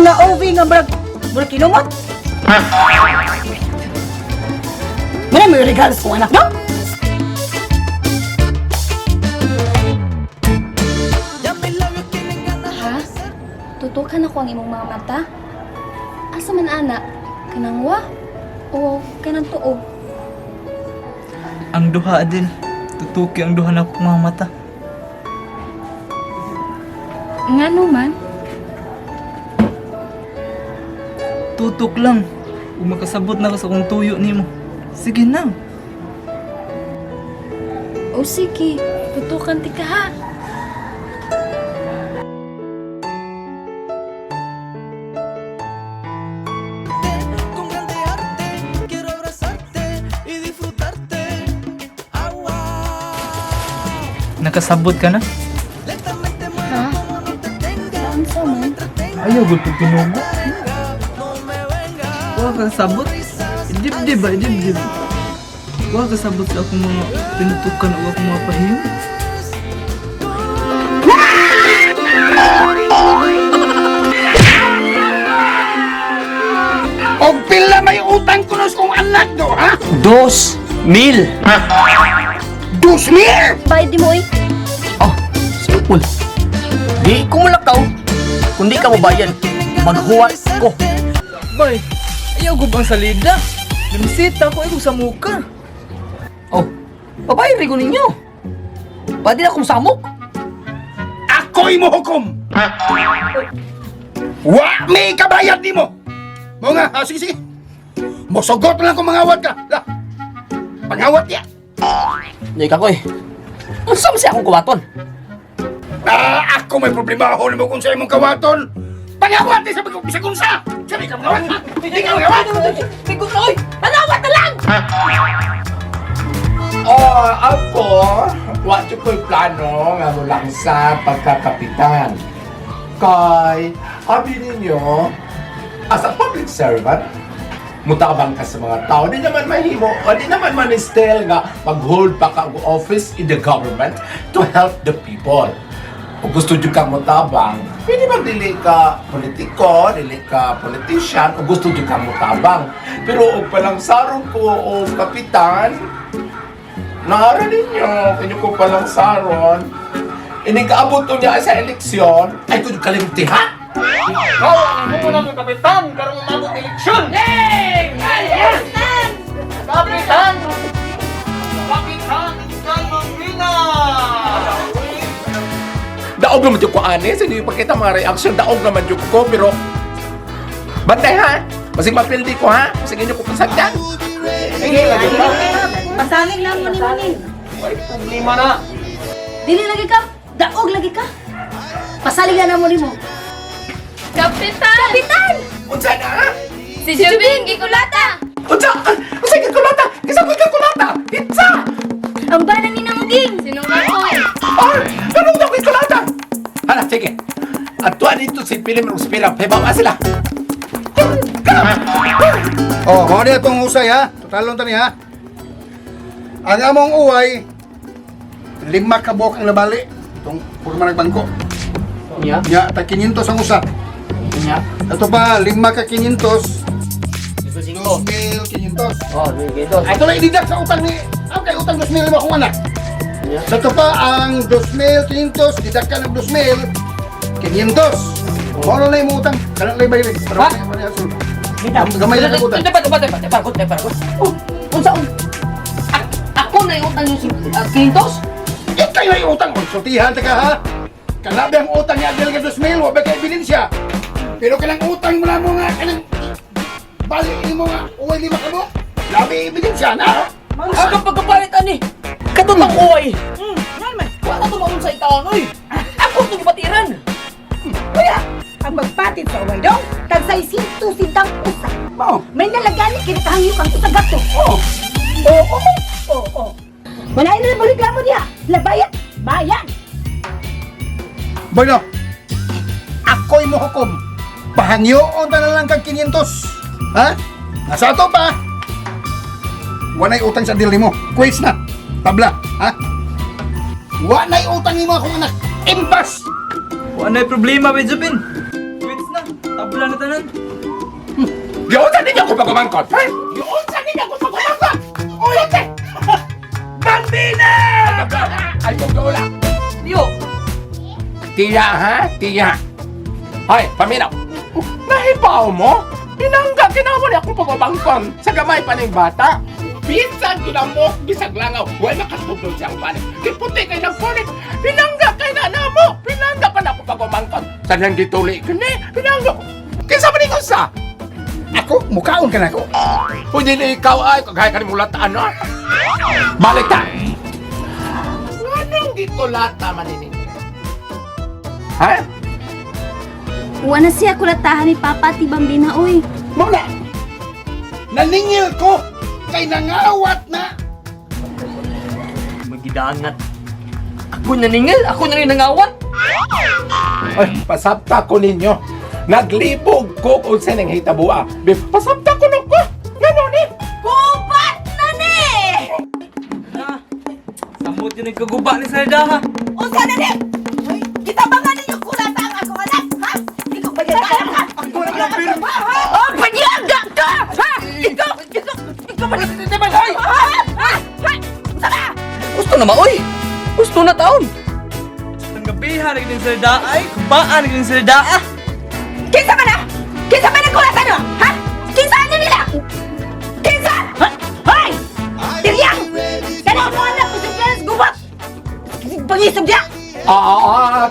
mga OV nga murag kinumot. May regalo sa anak, no? Ha? Tutukan ako ang imong mga mata? Asa man ana? Kanangwa? O kanang tuo? Ang duha din. Tutuki ang duha na akong mga mata. Ngano man? Tutok lang. Kung makasabot na ka sa kong tuyo nimo. Sige na. O sige, tutukan ti ka ha. Con grande arte quiero abrazarte y disfrutarte. Agua. Nakasabot ka na? Lentamente Ha? mueve como no te tenga. Saan sa man? Ayaw, gusto pinugo. No me venga. Huwag kang sabot. Idib-dib ba? Idib-dib. Huwag kang sabot sa akong mga pinutukan o akong mga pahinga. O pila may utang ko na sa kong anak do, ha? 2,000. 2,000! Bayad di mo eh. Oh, simple. Di ko mulakaw. Kung di ka mabayan, maghuwat ko. Bay, ayaw ko bang salida? Namisita ko sa muka. Oh, babayan rin ko ninyo. Pwede na akong samok. Ako'y mo hukom! Wa may kabayad ni mo! Mo nga, sige, sige. Mosugot lang kung mangawat ka. La, pangawat ya. Di ka ko eh. Ano sa siya akong kuwaton? Ako may problema ako na mo kung sa imong kawaton. Pangawat ni sabi ko, bisa kung sa. Sabi ka mangawat. Hindi ka mangawat. Bigot oy! Manawat na lang! Ako, wala ko'y plano nga mula sa pagkakapitan. Kay, abi ninyo, as a public servant, mutabang ka sa mga tao. Di naman mahimo, o di naman manistel nga mag-hold pa ka ang office in the government to help the people. Kung gusto nyo kang mutabang, pwede magdili ka politiko, dili ka politician, o gusto nyo kang mutabang. Pero o palang sarong ko o kapitan, naara ninyo, kanyo ko palang saron, inikaabot to niya sa eleksyon, ay kung kalimtihan. Ikaw ang mo ng kapitan, karong umabot eleksyon. Yay! Kapitan! Kapitan! Kapitan! Daog naman yung ko, Anes. Hindi yung pakita mga reaction. Daog naman yung ko, pero... Bantay, ha? Masig mapildi ko, ha? Masig inyo ko pasagdan. Sige, pasalig lang mo ni Manin. May problema na. Dili lagi ka, daog lagi ka. Pasalig na mo ni mo. Kapitan! Kapitan! Unsa na? Si Jubin, gikulata! Unsa? Unsa yung kakulata? Isa ko yung kakulata? Pizza! Ang banang ni Nangging! Sinong ako? Or, ganun daw yung kakulata? Hala, sige. At tuwa dito si Pilim Rospira. Peba ba sila? Oh, mo niya itong husay, ha? Totalon tani, ha? Ang among uway, 5 ka buok ang nabali. Itong purma nagbangko. Niya? Nya, tag 500 ang usa. Niya? Ito pa, 5 ka 500. Ito 5. 2,500. Oh, dito. Ito lang ididak sa utang ni... Okay, utang 2,000 lima akong anak. Niya? Ito pa ang 2,500, didak ka ng 2,500. Ano na yung utang? Kanak lang bayari. Ha? Gamay lang ang utang. Dapat. Unsa? Ako na yung utang yung Quintos? Ikaw yung utang. Konsultihan ka ha. Kanabi ang utang niya Adel ka 2,000, wabay ka ebidensya. Pero kanang utang mo na mo nga, kanang baliin mo nga, uway 5 ka mo. Labi ebidensya na. Ang pagkapalit, ani. Katutang uway. Wala to maun sa itaon, oy. Ako itong patiran. Kuya, ang magpatid sa uway daw, tagsay sintang usa. Oh. May nalagani kinakahangyo kang usa gato. Oo. Wala na lang reklamo niya. Labayan, bayan. Bueno, ako'y mo hukom. Pahangyoon na lang kag 500. Ha? Nasa ato pa. Wanay utang sa deal mo. Quiz na. Tabla. Ha? Wanay utang mo akong anak. Impas! Wala na problema, Jubin. Quits na. Tabla na tanan. Yun sa ninyo ko pagumangkot, ha? Yun sa ninyo ko pagumangkot! Ulit! Bambina! Ay, pagdula! Tiyo. Tiya, ha? Tiya. Hoy, paminaw. Nahibaw mo? Pinangga, kinamuli akong pagumangkon sa gamay pa ng bata. Bisan kinamok, bisag langaw. Huwag makasubog siyang panik. Kiputi kay nagpulit. Pinangga kay na mo. Pinangga pa na ako pagumangkon. Saan yung gituli ka ni? Pinangga ko. Kinsa man ikaw sa? Ako, mukhaon ka na ako. Pwede na ikaw ay kagaya ka ni mulataan, no? Balik ta! Anong gitulata maninig? Ha? Uwa na siya kulatahan ni Papa ti Bambina, uy. Muna! Naningil ko! Kay nangawat na! Magidangat. Ako naningil, ako na rin nangawat. Ay, pasabta ko ninyo. Naglibog ko kung saan ang hitabua. Pasabta ko nung ko. Ganon eh. Gubat na ni! Samot yun ang kaguba ni Sarda ha. Unsa na ni? Kita ba nga ninyo kulata ang ako anak, ha? Ikaw ba yan ha? Ako na lang pero ha? Oh, panyaga ka! Ha? Ikaw ba naman hoy? Ha? Sama! Gusto na maoy. Gusto na taon. Ang gabihan naging Sarda ay kubaan naging Sarda ah. Kinsa man na? Kinsa man ang kulata nyo? Ha? Kinsa ano nila? Kinsa? Hoy! Tiryang! Kaya mo anak ko sa Clarence gubat! Pangisog niya!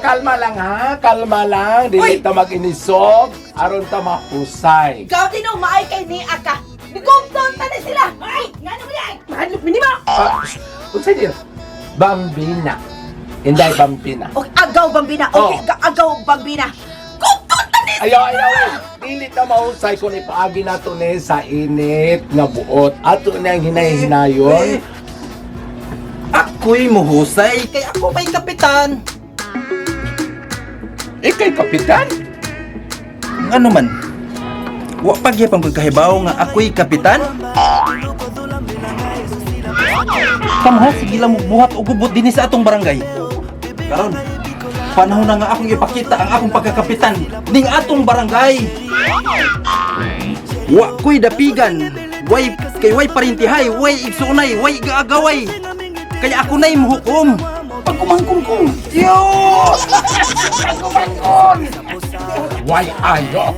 Kalma lang ha. Kalma lang. Dili ta mag-inisog. Aron ta mahusay. Ikaw tinong maay kay ni Aka! Bigong-ton na sila! Ay! Nga naman yan! Mahalop minima! Unsa din? Bambina. Inday Bambina. Okay, agaw bambina! Okay, agaw bambina! Kukton na ni! Ayaw. Dili ta mahusay kung ipaagi nato ni sa init nga buot. Ato na ang hinay-hinayon. Ako'y muhusay kay ako may kapitan. Ikay kapitan? Ano man? Wa pagyapang pagkahibaw nga ako'y kapitan? Kamha, sige lang mo buhat o gubot din sa atong barangay. Karon, panahon na nga akong ipakita ang akong pagkakapitan ning atong barangay. Wa ko'y dapigan, way parintihay, way igsunay, way gaagaway. Kaya ako na'y muhukom. Pagkumangkong ko. Diyos! Why ayo?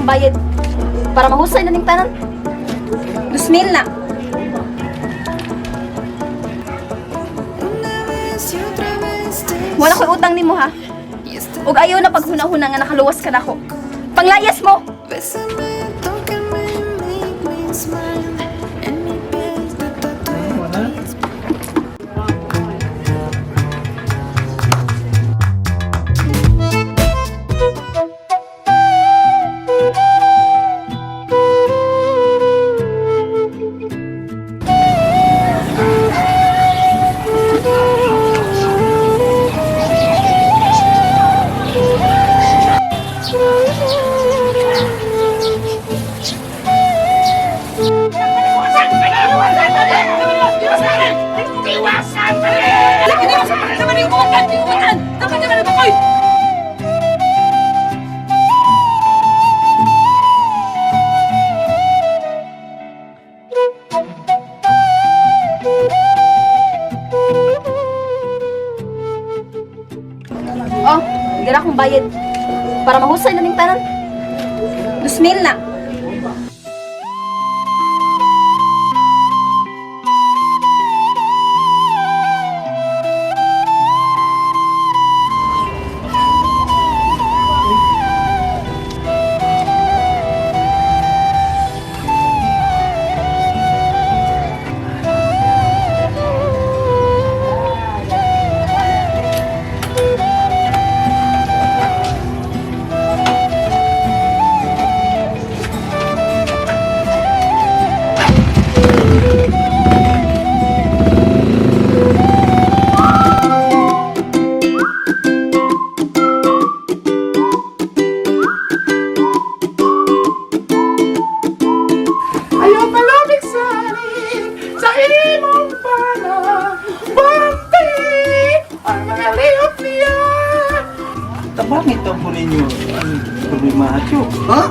Bayad para mahusay na ning tanan. 2,000 na. Wala ko'y utang nimo ha. Ug ayaw na paghuna-huna nga nakaluwas ka nako. Panglayas mo. Bésame, tócame, make me smile. En mi piel tu tatuajes. dira akong bayad para mahusay na ning tanan. 2,000 na. Ayaw palabig salin sa imong bala. Bantay ang mga lihok niya. Tabangit ang po ninyo ang problema, Tiyok. Ha?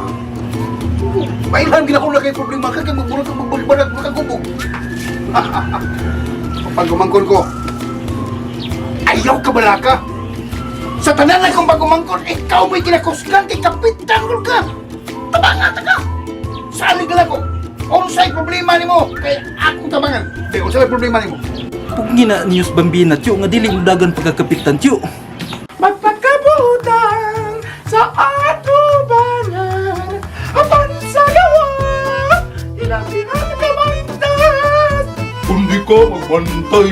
Mailan ginakula kay problema ka kay magbulat ang magbulbalag makakubog. Pag gumangkon ko, ayaw ka bala ka. Sa tanan na kong pagumangkon, ikaw may kinakusgan kay kapitan ko ka. Tabangan ka. Saan ka ko? Unsay problema nimo? Kay akong tabangan. Di, unsay problema nimo? Kung gina niyos bambina, Tiyok, nga dili udagan pagkakapitan, Tiyok. Magpakabutan sa atubangan. Apan sa gawa, ilang-ilang kamantas. Kundi ka magbantay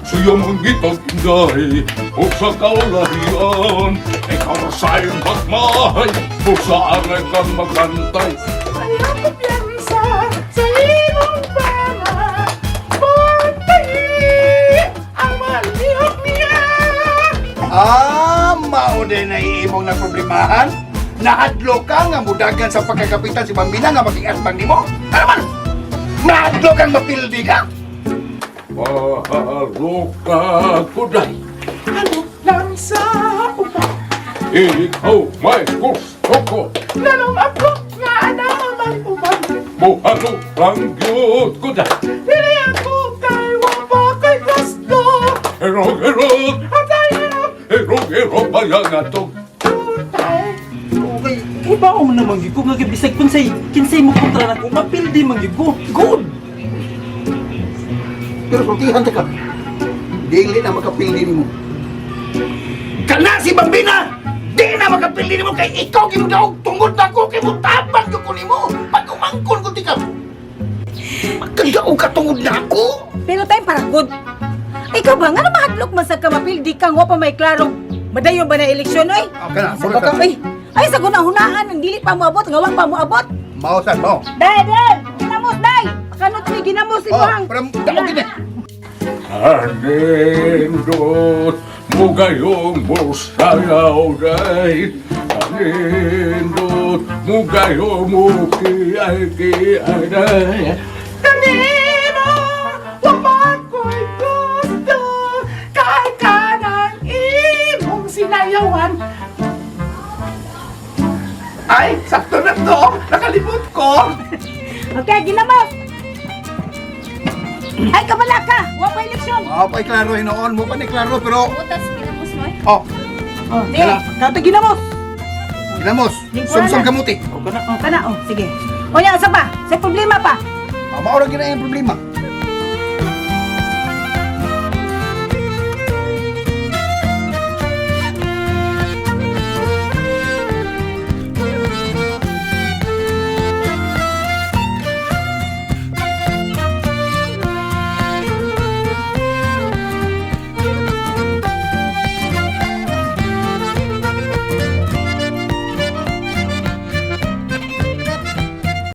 sa iyang gitag inday o sa kaulahian. Ikaw sa iyong pagmahay o saan ay kang magbantay. Ayaw kumpiyansa sa imong bala. Bantay ang malihok niya. Mao din ay imong naproblemahan. Nahadlo ka nga mudagan sa pagkakapitan si Bambina nga maging asbang nimo. Ano man? Nahadlo kang mapildi ka. Mahalo ka, kuday. Ano lang sa upa. Ikaw may gusto ko. Lalong ako nga naman uban. Mahalo lang yun, kuday. Dili ako kay wapa kay gusto. Erog-erog, Atay hirap erog-erog ba yan atong tutay. Okay, iba mo naman gigo nga gibisag kinsay mo kontra nako mapildi man gigo. Good. Pero sultihan ka. Dili na makapildi nimo. Kana si Bambina! Di na makapildi nimo kay ikaw ginudaog tungod na ko kay mutabang ko nimo. Pag umangkon ko tika. Magkadaog ka tungod na ako. Pero tayo para good. Ikaw ba nga na mahadlok man sa kamapildi kang wa pa may klarong madayon ba na eleksyon oy? Okay na, Sa baka ay sa gunahunaan ang dili pa moabot nga wa pa moabot. Mausan mo. Dai, ginamos dai. Kanot ni ginamos si Bang. Pero dako gini. Anindot mo gayong musayaw day. Anindot mo gayong mukiyay-kiyay day. Kanino wapa ko'y gusto. Kay kanang imong sinayawan. Ay, sakto na to. Nakalimot ko. Okay, ginamos. Ay kabala ka. Wa pa eleksyon. Mao pa klaro hinoon mo pa ni klaro pero Butas pinapos mo eh. oh, Di, kato ginamos. ginamos. Sumsum kamuti. O kana Kana sige. O nya sa pa? Sa problema pa. Mao ra gina yung problema.